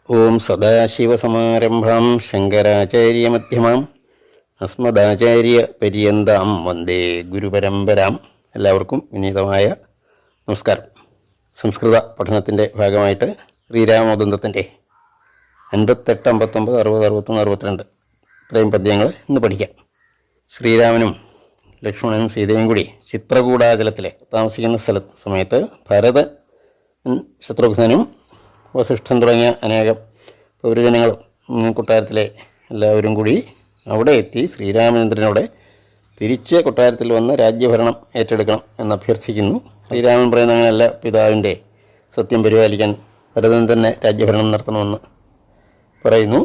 ഓം സദാശിവസമാരംഭാം ശങ്കരാചാര്യമധ്യമാം അസ്മദാചാര്യപര്യന്താം വന്ദേ ഗുരുപരമ്പരാം. എല്ലാവർക്കും വിനീതമായ നമസ്കാരം. സംസ്കൃത പഠനത്തിൻ്റെ ഭാഗമായിട്ട് ശ്രീരാമോദന്തത്തിൻ്റെ 58, 59, 60, 61, 62 ഇത്രയും പദ്യങ്ങൾ ഇന്ന് പഠിക്കാം. ശ്രീരാമനും ലക്ഷ്മണനും സീതയും കൂടി ചിത്രകൂടാചലത്തിലെ താമസിക്കുന്ന സമയത്ത് ഭരതൻ, ശത്രുഘ്നനും വസിഷ്ഠൻ തുടങ്ങിയ അനേകം പൗരജനങ്ങളും കൊട്ടാരത്തിലെ എല്ലാവരും കൂടി അവിടെ എത്തി ശ്രീരാമചന്ദ്രനോട് തിരിച്ച് കൊട്ടാരത്തിൽ വന്ന് രാജ്യഭരണം ഏറ്റെടുക്കണം എന്ന് അഭ്യർത്ഥിക്കുന്നു. ശ്രീരാമൻ പറയുന്ന അങ്ങനെയല്ല, പിതാവിൻ്റെ സത്യം പരിപാലിക്കാൻ ഭരതൻ തന്നെ രാജ്യഭരണം നടത്തണമെന്ന് പറയുന്നു.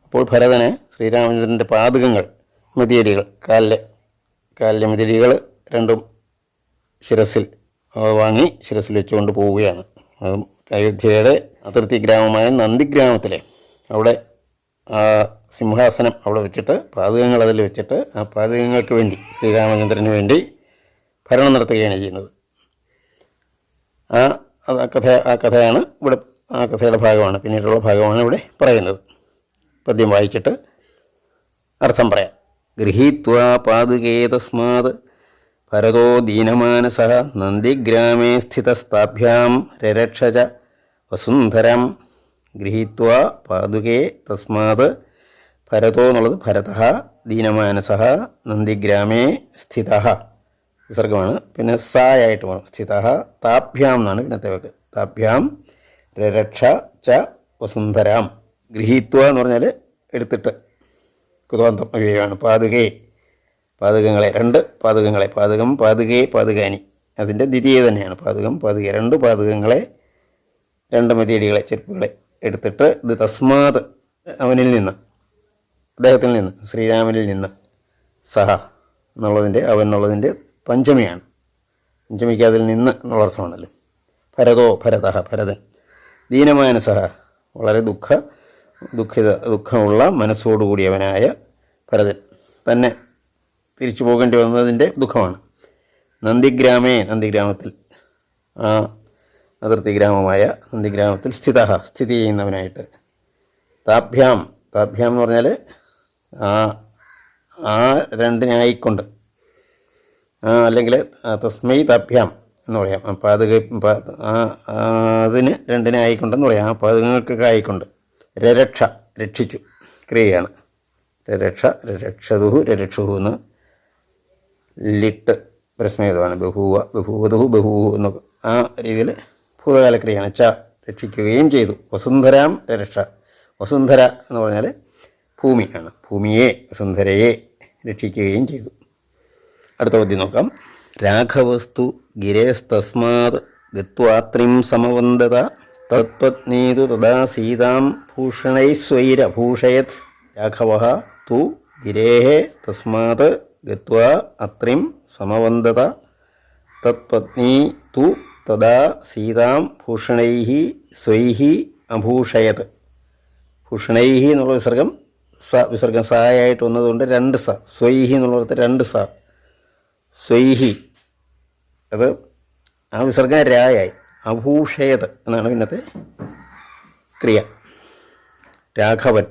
അപ്പോൾ ഭരതന് ശ്രീരാമചന്ദ്രൻ്റെ പാദുകങ്ങൾ, മിതിയടികൾ, കാലിലെ മിതിയടികൾ രണ്ടും ശിരസിൽ വാങ്ങി ശിരസിൽ വെച്ചുകൊണ്ട് പോവുകയാണ്. അയോധ്യയുടെ അതിർത്തി ഗ്രാമമായ നന്ദിഗ്രാമത്തിലെ അവിടെ ആ സിംഹാസനം അവിടെ വെച്ചിട്ട് പാദുകങ്ങൾ അതിൽ വെച്ചിട്ട് ആ പാദുകങ്ങൾക്ക് വേണ്ടി ശ്രീരാമചന്ദ്രന് വേണ്ടി ഭരണം നടത്തുകയാണ് ചെയ്യുന്നത്. ആ കഥയാണ് ഇവിടെ, ആ കഥയുടെ ഭാഗമാണ്, പിന്നീടുള്ള ഭാഗമാണ് ഇവിടെ പറയുന്നത്. പദ്യം വായിച്ചിട്ട് അർത്ഥം പറയാം. ഗൃഹീത്വാ പാദുകേ തസ്മാത് ഭരതോ ദീനമാനസഃ നന്ദിഗ്രാമേ സ്ഥിതസ്ഥാഭ്യാം രരക്ഷ ച വസുന്ധരം. ഗൃഹീത്വാ പാദുകേ തസ്മാത്, ഭരതോ എന്നുള്ളത് ഭരതഃ, ദീനമാനസഃ നന്ദിഗ്രാമേ സ്ഥിതഃ വിസർഗമാണ്, പിന്നെ സായായിട്ട് വേണം. സ്ഥിതഃ താഭ്യാം എന്നാണ് പിന്നത്തെ വാക്ക്. താഭ്യാം രരക്ഷ ച വസുന്ധരാം. ഗൃഹീത്വ എന്ന് പറഞ്ഞാൽ എടുത്തിട്ട്, കുതാന്തം അവയവമാണ്. പാദുകേ, പാദുകങ്ങളെ, രണ്ട് പാദുകങ്ങളെ, പാദുകം, പാദുകേ, പാദുകാനി, അതിൻ്റെ ദ്വിതീയ തന്നെയാണ്. പാദുകം, പാദുക, രണ്ട് പാദുകങ്ങളെ, രണ്ട് മെതിയടികളെ, ചെരുപ്പുകളെ എടുത്തിട്ട്, ഇത് തസ്മാത് അവനിൽ നിന്ന്, അദ്ദേഹത്തിൽ നിന്ന്, ശ്രീരാമനിൽ നിന്ന്, സഹ എന്നുള്ളതിൻ്റെ, അവൻ എന്നുള്ളതിൻ്റെ പഞ്ചമിയാണ്. പഞ്ചമിക്ക് അതിൽ നിന്ന് എന്നുള്ള അർത്ഥമാണല്ലോ. ഭരതോ, ഭരതഃ, ഭരതൻ, ദീനമാനസഃ, വളരെ ദുഃഖമുള്ള മനസ്സോടുകൂടിയവനായ ഭരതൻ, തന്നെ തിരിച്ചു പോകേണ്ടി വന്നതിൻ്റെ ദുഃഖമാണ്. നന്ദിഗ്രാമേ, നന്ദിഗ്രാമത്തിൽ, ആ അതിർത്തി ഗ്രാമമായ നന്ദിഗ്രാമത്തിൽ, സ്ഥിതി ചെയ്യുന്നവനായിട്ട്. താഭ്യാം, താഭ്യാം എന്ന് പറഞ്ഞാൽ ആ രണ്ടിനായിക്കൊണ്ട്, അല്ലെങ്കിൽ തസ്മൈ താഭ്യാം എന്ന് പറയാം. അതിന് രണ്ടിനായിക്കൊണ്ടെന്ന് പറയാം, ആ പാതകങ്ങൾക്കൊക്കെ ആയിക്കൊണ്ട്. രരക്ഷ, രക്ഷിച്ചു, ക്രിയയാണ്. രരക്ഷ, രരക്ഷതുഹു, രരക്ഷുഹു എന്ന് ലിട്ട് പ്രസ്മേതമാണ്. ബഹൂവ, ബഹൂവതുഹു, ബഹൂഹു എന്നൊക്കെ ആ രീതിയിൽ ഭൂതകാലക്രിയയാണ്. ച, രക്ഷിക്കുകയും ചെയ്തു. വസുന്ധരാം രരക്ഷ, വസുന്ധര എന്ന് പറഞ്ഞാൽ ഭൂമി ആണ്. ഭൂമിയെ, വസുന്ധരയെ രക്ഷിക്കുകയും ചെയ്തു. അടുത്ത പദ്യം നോക്കാം. രാഘവസ്തു ഗിരേസ്തസ്മാത് ഗത്വാത്രിം സമവന്ദത തത്പത്നീതു തദാ സീതാം ഭൂഷണൈസ്വൈരഭൂഷയത്. രാഘവഃ തു ഗിരേഃ തസ്മാത് ഗത്വാ അത്രിം സമവന്ദത തത്പത്നീ തു തദാ സീതാം ഭൂഷണൈഃ സ്വൈഃ അഭൂഷയത്. ഭൂഷണൈഃ എന്നുള്ള വിസർഗം സായായിട്ട് വന്നതുകൊണ്ട് രണ്ട് സ, സ്വൈഹി എന്നുള്ളിടത്ത് രണ്ട് സ, സ്വൈഹി, അത് ആ വിസർഗം രായായി. അഭൂഷയത് എന്നാണ് പിന്നത്തെ ക്രിയ. രാഘവൻ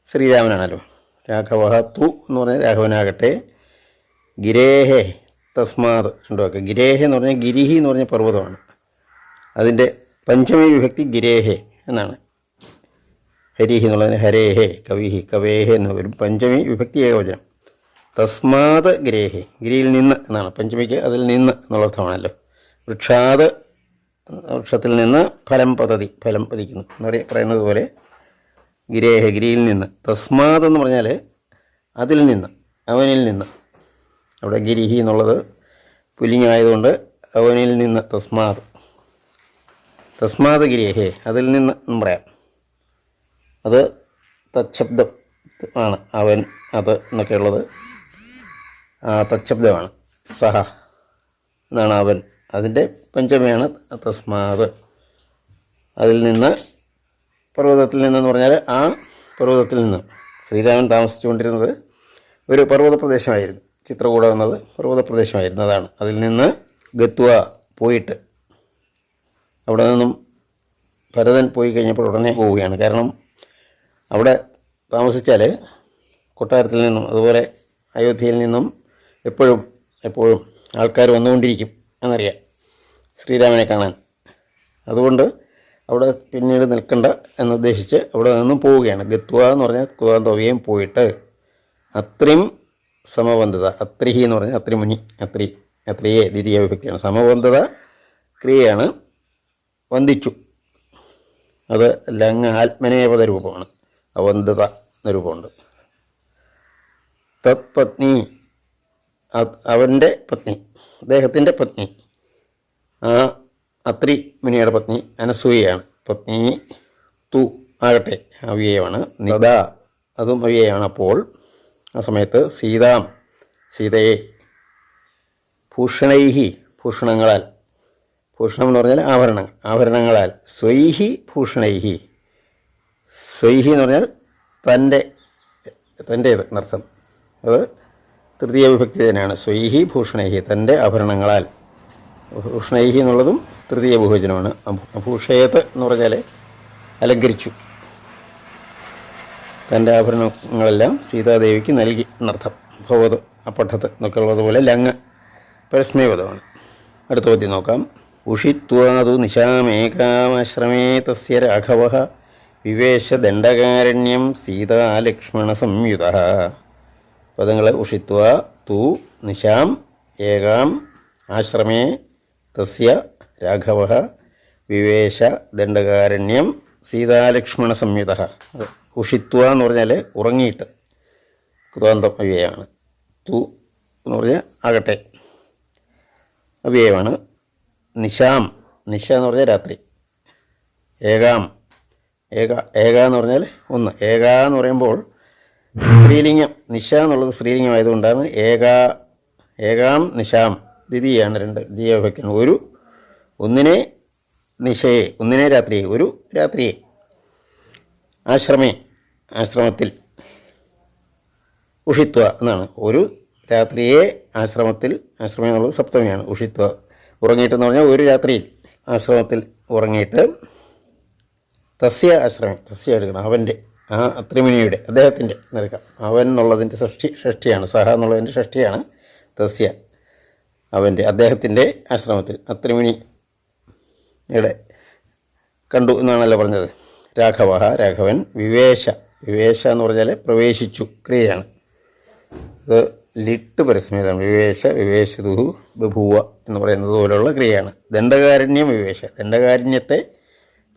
ശ്രീരാമനാണല്ലോ. രാഘവഃ തു എന്ന് പറഞ്ഞാൽ രാഘവനാകട്ടെ. ഗിരേഹേ തസ്മാത്, രണ്ടു വാക്ക്. ഗിരേഹ എന്ന് പറഞ്ഞാൽ ഗിരിഹി എന്ന് പറഞ്ഞ പർവ്വതമാണ്. അതിൻ്റെ പഞ്ചമി വിഭക്തി ഗിരേഹേ എന്നാണ്. ഹരിഹി എന്നുള്ളതിന് ഹരേഹേ, കവിഹി, കവേഹേ എന്ന് വരും. പഞ്ചമി വിഭക്തി ഏകവചനം. തസ്മാത് ഗിരേഹേ, ഗിരിയിൽ നിന്ന് എന്നാണ്. പഞ്ചമിക്ക് അതിൽ നിന്ന് എന്നുള്ള അർത്ഥമാണല്ലോ. വൃക്ഷാത്, വൃക്ഷത്തിൽ നിന്ന് ഫലം പതതി, ഫലം പതിക്കുന്നു എന്ന് പറയുന്നത് പോലെ ഗിരേഹ, ഗിരിയിൽ നിന്ന്. തസ്മാത് എന്ന് പറഞ്ഞാൽ അതിൽ നിന്ന്, അവനിൽ നിന്ന്. അവിടെ ഗിരിഹി എന്നുള്ളത് പുല്ലിംഗമായതുകൊണ്ട് അവനിൽ നിന്ന് തസ്മാത്. തസ്മാത് ഗിരേഹേ, അതിൽ നിന്ന് എന്ന് പറയാം. അത് തച്ഛബ്ദം ആണ്. അവൻ, അത് എന്നൊക്കെയുള്ളത് തച്ഛബ്ദമാണ്. സഹ എന്നാണ് അവൻ, അതിൻ്റെ പഞ്ചമിയാണ് തസ്മാത്. അതിൽ നിന്ന്, പർവ്വതത്തിൽ നിന്നെന്ന് പറഞ്ഞാൽ ആ പർവ്വതത്തിൽ നിന്ന്. ശ്രീരാമൻ താമസിച്ചുകൊണ്ടിരുന്നത് ഒരു പർവ്വത പ്രദേശമായിരുന്നു. ചിത്രകൂടം എന്നത് പർവ്വത പ്രദേശമായിരുന്നതാണ്. അതിൽ നിന്ന് ഗത്വ, പോയിട്ട്, അവിടെ നിന്നും ഭരതൻ പോയി കഴിഞ്ഞപ്പോൾ ഉടനെ പോവുകയാണ്. കാരണം അവിടെ താമസിച്ചാൽ കൊട്ടാരത്തിൽ നിന്നും അതുപോലെ അയോധ്യയിൽ നിന്നും എപ്പോഴും ആൾക്കാർ വന്നുകൊണ്ടിരിക്കും എന്നറിയാം ശ്രീരാമനെ കാണാൻ. അതുകൊണ്ട് അവിടെ പിന്നീട് നിൽക്കണ്ട എന്നുദ്ദേശിച്ച് അവിടെ നിന്നും പോവുകയാണ്. ഗത്വ എന്ന് പറഞ്ഞാൽ കുതാന്തവ്യം പോയിട്ട് അത്രിം സമബന്ധത, അത്രിഹി എന്ന് പറഞ്ഞാൽ അത്രിമുനി, അത്രിയെ ദ്വിതീയ വിഭക്തിയാണ്. സമബന്ധത ക്രിയയാണ്. വന്ദിച്ചു, അത് ലങ് ആത്മനേപത രൂപമാണ്. അവന്ധത എന്ന രൂപമുണ്ട്. തത് പത്നി, അവൻ്റെ പത്നി, അദ്ദേഹത്തിൻ്റെ പത്നി, ആ അത്രി മുനിയുടെ പത്നി അനസൂയയാണ്. പത്നി തു ആകട്ടെ അവ്യയമാണ്. നിദ അതും അവ്യയമാണ്. അപ്പോൾ ആ സമയത്ത് സീതയെ ഭൂഷണൈഹി ഭൂഷണങ്ങളാൽ, ഭൂഷണം എന്ന് പറഞ്ഞാൽ ആഭരണങ്ങളാൽ, ഭൂഷണൈഹി എന്ന് പറഞ്ഞാൽ തൻ്റേത് എന്നർത്ഥം. അത് തൃതീയ വിഭക്തി തന്നെയാണ്. ഭൂഷണൈഹി തൻ്റെ ആഭരണങ്ങളാൽ. ഭൂഷണൈഹി എന്നുള്ളതും തൃതീയ ബഹുവചനമാണ്. ഭൂഷയത്ത് എന്ന് പറഞ്ഞാൽ അലങ്കരിച്ചു. തൻ്റെ ആഭരണങ്ങളെല്ലാം സീതാദേവിക്ക് നൽകി എന്നർത്ഥം. ഭവത് അപ്പഠത്ത് എന്നൊക്കെ ഉള്ളതുപോലെ ലങ് പരസ്മേപദമാണ്. അടുത്ത പദ്യം നോക്കാം. ഉഷിത്വാതു നിശാമേകാമാശ്രമേ തസ്യ രാഘവഃ വിവേശ ദണ്ഡകാരണ്യം സീതാലക്ഷ്മണ സംയുത. പദങ്ങൾ ഉഷിത്വ തു നിശാം ഏകാം ആശ്രമേ തസ്യ രാഘവഃ വിവേശ ദണ്ഡകാരണ്യം സീതാലക്ഷ്മണ സംയുത. ഉഷിത്വ എന്ന് പറഞ്ഞാൽ ഉറങ്ങിയിട്ട്, കൃതാന്തം അവ്യയമാണ്. തു എന്ന് പറഞ്ഞാൽ ആകട്ടെ അവ്യയമാണ്. നിശാം, നിശ എന്ന് പറഞ്ഞാൽ രാത്രി. ഏകാം, ഏക എന്ന് പറഞ്ഞാൽ ഒന്ന്. ഏക എന്ന് പറയുമ്പോൾ സ്ത്രീലിംഗം, നിശ എന്നുള്ളത് സ്ത്രീലിംഗമായതുകൊണ്ടാണ് ഏകാം നിശാം ദ്വിതീയാണ്. ദ്വിതീയ വിഭക്തിയാണ്. ഒന്നിനെ നിശയെ, ഒന്നിനെ രാത്രിയെ, ഒരു രാത്രിയെ. ആശ്രമത്തിൽ ഉഷിത്വ എന്നാണ്. ഒരു രാത്രിയെ ആശ്രമത്തിൽ, ആശ്രമം എന്നുള്ളത് സപ്തമിയാണ്. ഉഷിത്വ ഉറങ്ങിയിട്ടെന്ന് പറഞ്ഞാൽ ഒരു രാത്രിയിൽ ആശ്രമത്തിൽ ഉറങ്ങിയിട്ട്. തസ്യ ആശ്രമം, തസ്യ എടുക്കണം, അവൻ്റെ, ആ അത്രിമുനിയുടെ, അദ്ദേഹത്തിൻ്റെ നിരക്കാം. അവൻ എന്നുള്ളതിൻ്റെ ഷഷ്ടിയാണ്. സഹ എന്നുള്ളതിൻ്റെ ഷഷ്ടിയാണ്. തസ്യ അവൻ്റെ, അദ്ദേഹത്തിൻ്റെ ആശ്രമത്തിൽ അത്രിമുനിയുടെ കണ്ടു എന്നാണല്ലോ പറഞ്ഞത്. രാഘവൻ വിവേശ എന്ന് പറഞ്ഞാൽ പ്രവേശിച്ചു ക്രിയയാണ്. ഇത് ലിട്ട് പരസ്മേതാണ്. വിവേശതു ബഭൂവ എന്ന് പറയുന്നത് പോലെയുള്ള ക്രിയയാണ്. ദണ്ഡകാരണ്യം വിവേശ, ദണ്ഡകാരണ്യത്തെ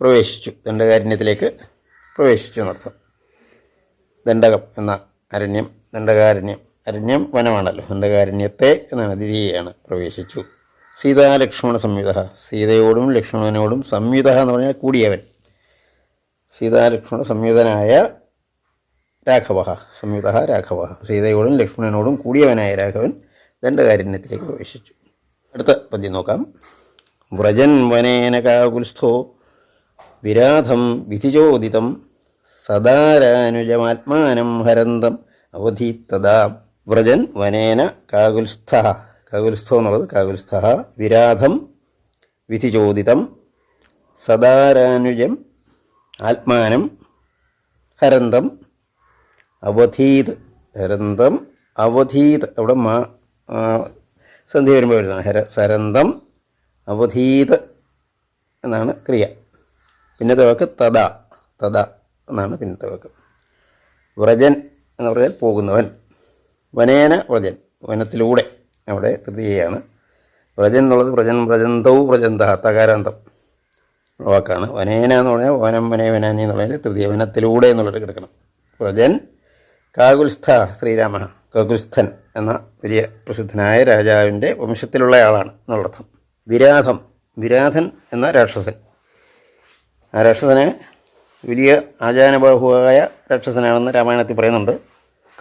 പ്രവേശിച്ചു, ദണ്ഡകാരണ്യത്തിലേക്ക് പ്രവേശിച്ചു എന്നർത്ഥം. ദണ്ഡകം എന്ന അരണ്യം, അരണ്യം വനമാണല്ലോ. ദണ്ഡകാരണ്യത്തെ എന്നാണ്, ദ്വിതീയാണ്, പ്രവേശിച്ചു. സീതാലക്ഷ്മണ സംയുത, സീതയോടും ലക്ഷ്മണനോടും സംയുത എന്ന് പറഞ്ഞാൽ കൂടിയവൻ. സീതാലക്ഷ്മണ സംയുതനായ രാഘവ, സീതയോടും ലക്ഷ്മണനോടും കൂടിയവനായ രാഘവൻ ദണ്ഡകാരണ്യത്തിലേക്ക് പ്രവേശിച്ചു. അടുത്ത പദ്യം നോക്കാം. വ്രജൻ വനേന കാകുൽസ്ഥോ വിരാധം വിധിചോദിതം സദാരാനുജമാത്മാനം ഹരന്തം അവധീത്തദാ. വ്രജൻ വനേന കാകുൽസ്ഥോ എന്നുള്ളത് കാകുൽസ്ഥ, വിരാധം വിധിചോദിതം സദാരാനുജം ആത്മാനം ഹരന്തം അവധീത്. അവിടെ സന്ധി വരുമ്പോൾ വരുന്നതാണ്. സരന്തം അവധീത് എന്നാണ് ക്രിയ. പിന്നത്തെ വാക്ക് തദാ എന്നാണ് പിന്നത്തെ വാക്ക്. വ്രജൻ എന്ന് പറഞ്ഞാൽ പോകുന്നവൻ. വനേന വ്രജൻ, വനത്തിലൂടെ, അവിടെ തൃതീയയാണ്. വ്രജൻ എന്നുള്ളത് വ്രജന്തഃ തകാരാന്തം വാക്കാണ്. വനേന എന്ന് പറഞ്ഞാൽ വനം വനേ വനാനി എന്നുള്ളതിൽ തൃതീയ, വനത്തിലൂടെ എന്നുള്ളത് കിടക്കണം. വ്രജൻ കാകുൽസ്ഥ, ശ്രീരാമ കാകുൽസ്ഥൻ എന്ന വലിയ പ്രസിദ്ധനായ രാജാവിൻ്റെ വംശത്തിലുള്ള ആളാണ് എന്നുള്ളർത്ഥം. വിരാധൻ എന്ന രാക്ഷസൻ, ആ രാക്ഷസനെ വലിയ ആചാനബാഹുവായ രാക്ഷസനാണെന്ന് രാമായണത്തിൽ പറയുന്നുണ്ട്.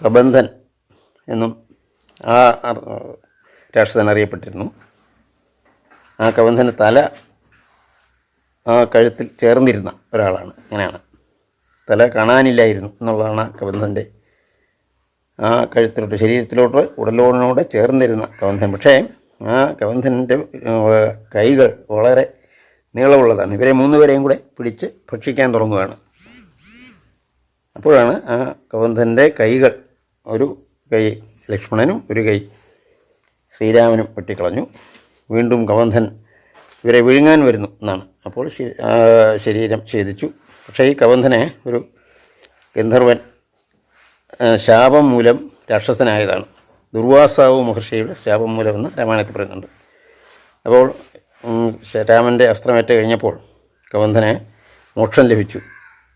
കബന്ധൻ എന്നും ആ രാക്ഷസൻ അറിയപ്പെട്ടിരുന്നു. ആ കബന്ധൻ്റെ തല ആ കഴുത്തിൽ ചേർന്നിരുന്ന ഒരാളാണ്. അങ്ങനെയാണ്, തല കാണാനില്ലായിരുന്നു എന്നുള്ളതാണ് കബന്ധൻ്റെ ആ കഴുത്തിലോട്ട്, ശരീരത്തിലോട്ട്, ഉടലോടിനോട് ചേർന്നിരുന്ന കബന്ധൻ. പക്ഷേ ആ കബന്ധൻ്റെ കൈകൾ വളരെ നീളമുള്ളതാണ്. ഇവരെ 3 പേരെയും കൂടെ പിടിച്ച് ഭക്ഷിക്കാൻ തുടങ്ങുകയാണ്. അപ്പോഴാണ് ആ കബന്ധൻ്റെ കൈകൾ, ഒരു കൈ ലക്ഷ്മണനും ഒരു കൈ ശ്രീരാമനും വെട്ടിക്കളഞ്ഞു. വീണ്ടും കബന്ധൻ ഇവരെ വിഴുങ്ങാൻ വരുന്നു എന്നാണ്. അപ്പോൾ ശരീരം ഛേദിച്ചു. പക്ഷേ ഈ കബന്ധനെ ഒരു ഗന്ധർവൻ ശാപം മൂലം രാക്ഷസനായതാണ്. ദുർവാസാവ് മഹർഷിയുടെ ശാപം മൂലമെന്ന് രാമായണത്തിൽ പറയുന്നുണ്ട്. അപ്പോൾ രാമൻ്റെ അസ്ത്രമേറ്റ് കഴിഞ്ഞപ്പോൾ കബന്ധനെ മോക്ഷം ലഭിച്ചു.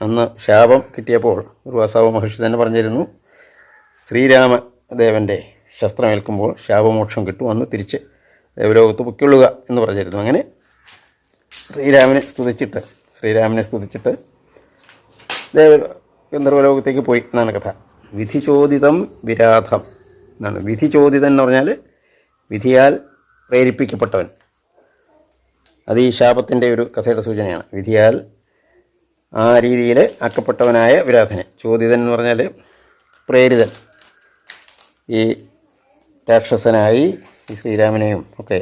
അന്ന് ശാപം കിട്ടിയപ്പോൾ ദുർവാസാവ് മഹർഷി തന്നെ പറഞ്ഞിരുന്നു, ശ്രീരാമദേവൻ്റെ ശസ്ത്രമേൽക്കുമ്പോൾ ശാപമോക്ഷം കിട്ടും, അന്ന് തിരിച്ച് ദേവലോകത്ത് പൊയ്ക്കൊള്ളുക എന്ന് പറഞ്ഞിരുന്നു. അങ്ങനെ ശ്രീരാമനെ സ്തുതിച്ചിട്ട് ഗന്ധർവലോകത്തേക്ക് പോയി എന്നാണ് കഥ. വിധിചോദിതം വിരാധം എന്നാണ്. വിധിചോദിതൻ എന്ന് പറഞ്ഞാൽ വിധിയാൽ പ്രേരിപ്പിക്കപ്പെട്ടവൻ. അത് ഈ ശാപത്തിൻ്റെ ഒരു കഥയുടെ സൂചനയാണ്. വിധിയാൽ ആ രീതിയിൽ ആക്കപ്പെട്ടവനായ വിരാധനെ. ചോദിതൻ എന്ന് പറഞ്ഞാൽ പ്രേരിതൻ. ഈ രാക്ഷസനായി ഈ ശ്രീരാമനെയും ഒക്കെ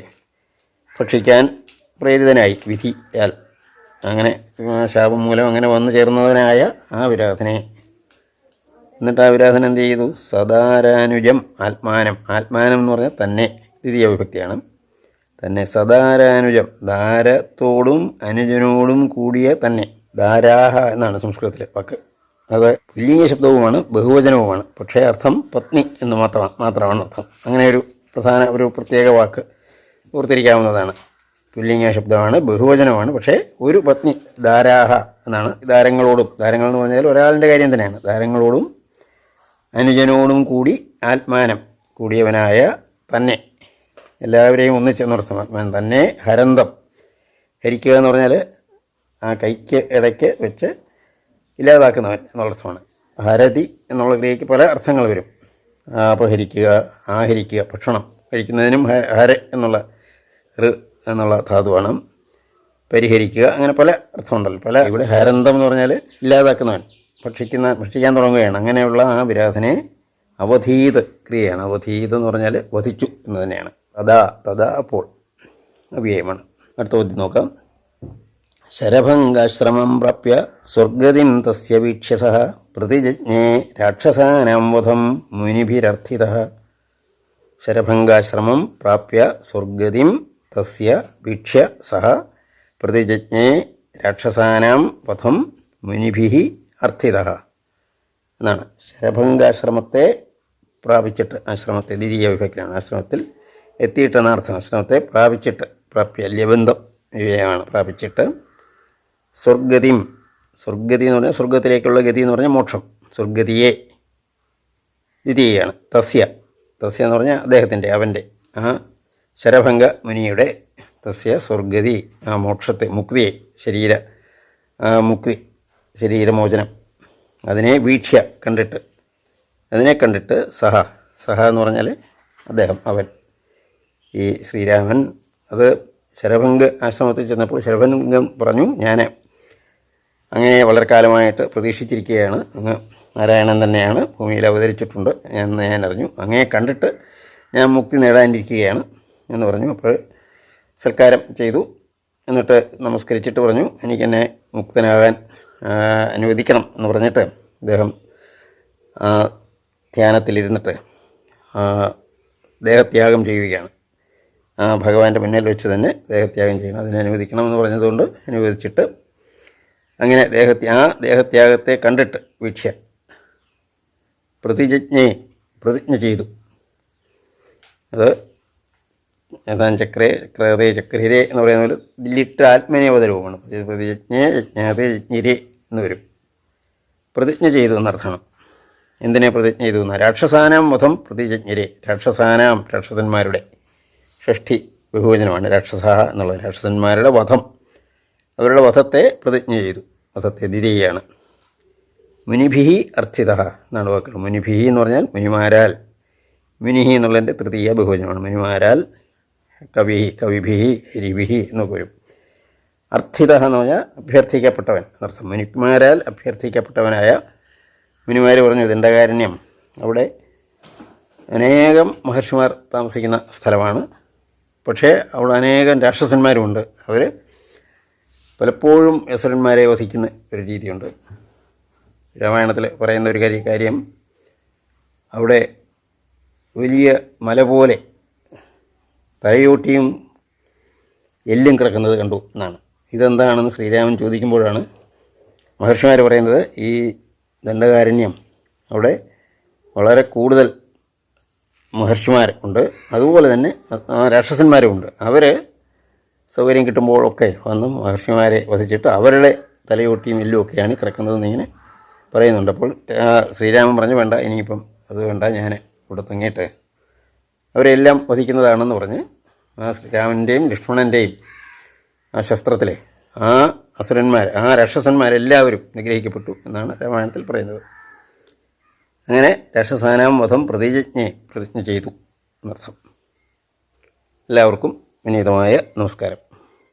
ഭക്ഷിക്കാൻ പ്രേരിതനായി വിധിയാൽ. അങ്ങനെ ശാപം മൂലം അങ്ങനെ വന്നു ചേർന്നവനായ ആ വിരാധനെ. എന്നിട്ട് ആ വിരാധൻ എന്ത് ചെയ്തു? സദാരാനുജം ആത്മാനം. ആത്മാനം എന്ന് പറഞ്ഞാൽ തന്നെ, ദ്വിതീയ വിഭക്തിയാണ്. തന്നെ സദാരാനുജം, ദാരത്തോടും അനുജനോടും കൂടിയ തന്നെ. ദാരാഹ എന്നാണ് സംസ്കൃതത്തിലെ വാക്ക്. അത് പുല്ലിംഗ ശബ്ദവുമാണ് ബഹുവചനവുമാണ്. പക്ഷേ അർത്ഥം പത്നി എന്ന് മാത്രമാണ് അർത്ഥം. അങ്ങനെ ഒരു പ്രത്യേക വാക്ക് ഓർത്തിരിക്കാവുന്നതാണ്. പുല്ലിംഗ ശബ്ദമാണ്, ബഹുവചനമാണ്. പക്ഷേ ഒരു പത്നി, ദാരാഹ എന്നാണ്. ദാരങ്ങളോടും, ദാരങ്ങൾ എന്ന് പറഞ്ഞാൽ ഒരാളിൻ്റെ കാര്യം തന്നെയാണ്. ദാരങ്ങളോടും അനുജനോടും കൂടി ആത്മാനം, കൂടിയവനായ തന്നെ. എല്ലാവരെയും ഒന്നിച്ചെന്നർത്ഥം. ആത്മാനം തന്നെ. ഹരന്തം, ഹരിക്കുക എന്ന് പറഞ്ഞാൽ ആ കൈക്ക് ഇടയ്ക്ക് വെച്ച് ഇല്ലാതാക്കുന്നവൻ എന്നുള്ളർത്ഥമാണ്. ഹരതി എന്നുള്ള ക്രിയയ്ക്ക് പല അർത്ഥങ്ങൾ വരും. അപഹരിക്കുക, ആഹരിക്കുക, ഭക്ഷണം കഴിക്കുന്നതിനും ഹര എന്നുള്ള ധാതുവാണ്. പരിഹരിക്കുക, അങ്ങനെ പല അർത്ഥമുണ്ടല്ലോ. ഇവിടെ ഹരന്തം എന്ന് പറഞ്ഞാൽ ഇല്ലാതാക്കുന്നവൻ, ഭക്ഷിക്കാൻ തുടങ്ങുകയാണ്. അങ്ങനെയുള്ള ആ വിരാധനെ അവധീത് ക്രിയയാണ്. അവധീത് എന്ന് പറഞ്ഞാൽ വധിച്ചു എന്ന് തന്നെയാണ്. തഥാ അപ്പോൾ അവ്യയമാണ്. അടുത്ത ചോദ്യം നോക്കാം. ശരഭംഗാശ്രമം പ്രാപ്യ സ്വർഗതിം തസ്യ വീക്ഷ്യസഃ പ്രതിജജ്ഞേ രാക്ഷസാനാം വധം മുനിഭിരർത്ഥിതഃ. ശരഭംഗാശ്രമം പ്രാപ്യ സ്വർഗതിം തസ്യ വീക്ഷ്യ സഹ പ്രതിജജ്ഞേ രാക്ഷസാനാം വധം മുനിഭിः അർത്ഥിതഃ എന്നാണ്. ശരഭംഗാശ്രമത്തെ പ്രാപിച്ചിട്ട്, ആശ്രമത്തെ ദ്വിതീയ വിഭക്തിയാണ്. ആശ്രമത്തിൽ എത്തിയിട്ടെന്നർത്ഥം. ആശ്രമത്തെ പ്രാപിച്ചിട്ട്, പ്രാപ്യ ലബന്ധം ഇവയാണ്. പ്രാപിച്ചിട്ട് സ്വർഗതിം, സ്വർഗതി എന്ന് പറഞ്ഞാൽ സ്വർഗത്തിലേക്കുള്ള ഗതി എന്ന് പറഞ്ഞാൽ മോക്ഷം. സ്വർഗതിയെ ദ്വിതീയാണ്. തസ്യ എന്ന് പറഞ്ഞാൽ അദ്ദേഹത്തിൻ്റെ, അവൻ്റെ, ആ ശരഭംഗ മുനിയുടെ തസ്യ സ്വർഗതി, ആ മോക്ഷത്തെ, മുക്തിയെ, മുക്തി, ശരീരമോചനം, അതിനെ വീക്ഷ്യ കണ്ടിട്ട് സഹ എന്ന് പറഞ്ഞാൽ അദ്ദേഹം, അവൻ, ഈ ശ്രീരാമൻ. അത് ശരഭംഗ ആശ്രമത്തിൽ ചെന്നപ്പോൾ ശരഭംഗം പറഞ്ഞു, ഞാൻ അങ്ങനെ വളരെ കാലമായിട്ട് പ്രതീക്ഷിച്ചിരിക്കുകയാണ്. അങ്ങ് നാരായണൻ തന്നെയാണ്, ഭൂമിയിൽ അവതരിച്ചിട്ടുണ്ട് എന്ന് ഞാൻ അറിഞ്ഞു. അങ്ങനെ കണ്ടിട്ട് ഞാൻ മുക്തി നേടാനിരിക്കുകയാണ് എന്ന് പറഞ്ഞു. അപ്പോൾ സൽക്കാരം ചെയ്തു. എന്നിട്ട് നമസ്കരിച്ചിട്ട് പറഞ്ഞു, എനിക്കെന്നെ മുക്തനാകാൻ അനുവദിക്കണം എന്ന് പറഞ്ഞിട്ട് അദ്ദേഹം ധ്യാനത്തിലിരുന്നിട്ട് ദേഹത്യാഗം ചെയ്യുകയാണ്. ഭഗവാന്റെ മുന്നിൽ വെച്ച് തന്നെ ദേഹത്യാഗം ചെയ്യണം, അതിനെ അനുവദിക്കണം എന്ന് പറഞ്ഞതുകൊണ്ട് അനുവദിച്ചിട്ട് അങ്ങനെ ദേഹത്യാഗത്തെ കണ്ടിട്ട് വീക്ഷ്യ പ്രതിജ്ഞ ചെയ്തു. അത് ചക്രേ ചക്രേ എന്ന് പറയുന്ന പോലെ ദില്ലിട്ട് ആത്മനേവതരവുമാണ്. പ്രതിജ്ഞേ എന്ന് വരും. പ്രതിജ്ഞ ചെയ്തു എന്നർത്ഥമാണ്. എന്തിനെ പ്രതിജ്ഞ ചെയ്തു എന്നാൽ രാക്ഷസാനാം വധം പ്രതിജ്ഞരെ. രാക്ഷസന്മാരുടെ ഷഷ്ഠി ബഹുവചനമാണ് രാക്ഷസ എന്നുള്ളത്. രാക്ഷസന്മാരുടെ വധം, അവരുടെ വധത്തെ പ്രതിജ്ഞ ചെയ്തു. വധത്തെ ദ്വിതീയാണ്. മുനിഭിഹി അർത്ഥിത എന്നാണ് വാക്കുകൾ. മുനിഭിഹി എന്ന് പറഞ്ഞാൽ മുനിമാരാൽ. മുനിഹി എന്നുള്ളതിൻ്റെ തൃതീയ ബഹുവചനമാണ്. മുനിമാരാൽ, കവിഭിഹി, ഹരിഭിഹി എന്നൊക്കെ വരും. അർത്ഥിത എന്ന് പറഞ്ഞാൽ അഭ്യർത്ഥിക്കപ്പെട്ടവൻ എന്നർത്ഥം. മുനിമാരാൽ അഭ്യർത്ഥിക്കപ്പെട്ടവനായ മുനിമാർ പറഞ്ഞു ദണ്ഡകാരണ്യം. അവിടെ അനേകം മഹർഷിമാർ താമസിക്കുന്ന സ്ഥലമാണ്. പക്ഷേ അവിടെ അനേകം രാക്ഷസന്മാരുമുണ്ട്. അവർ പലപ്പോഴും അസുരന്മാരെ വധിക്കുന്ന ഒരു രീതിയുണ്ട്. രാമായണത്തിൽ പറയുന്ന ഒരു കാര്യം അവിടെ വലിയ മല പോലെ തലയോട്ടിയും എല്ലും കിടക്കുന്നത് കണ്ടു എന്നാണ്. ഇതെന്താണെന്ന് ശ്രീരാമൻ ചോദിക്കുമ്പോഴാണ് മഹർഷിമാർ പറയുന്നത് ഈ ദണ്ഡകാരണ്യം അവിടെ വളരെ കൂടുതൽ മഹർഷിമാർ ഉണ്ട്, അതുപോലെ തന്നെ രാക്ഷസന്മാരും ഉണ്ട്. അവർ സൗകര്യം കിട്ടുമ്പോഴൊക്കെ വന്ന് മഹർഷിമാരെ വധിച്ചിട്ട് അവരുടെ തലയോട്ടിയും എല്ലും ഒക്കെയാണ് കിടക്കുന്നതെന്ന് ഇങ്ങനെ പറയുന്നുണ്ട്. അപ്പോൾ ശ്രീരാമൻ പറഞ്ഞു, വേണ്ട, ഇനിയിപ്പം അത് വേണ്ട, ഞാൻ ഇവിടെ തങ്ങിയിട്ട് അവരെല്ലാം വധിക്കുന്നതാണെന്ന് പറഞ്ഞ് ആ ശ്രീരാമൻ്റെയും ലക്ഷ്മണൻ്റെയും ആ ശസ്ത്രത്തിലെ ആ അസുരന്മാർ, ആ രാക്ഷസന്മാരെല്ലാവരും നിഗ്രഹിക്കപ്പെട്ടു എന്നാണ് രാമായണത്തിൽ പറയുന്നത്. അങ്ങനെ രാക്ഷസാനാം വധം പ്രതിജ്ഞ ചെയ്തു എന്നർത്ഥം. എല്ലാവർക്കും വിനീതമായ നമസ്കാരം.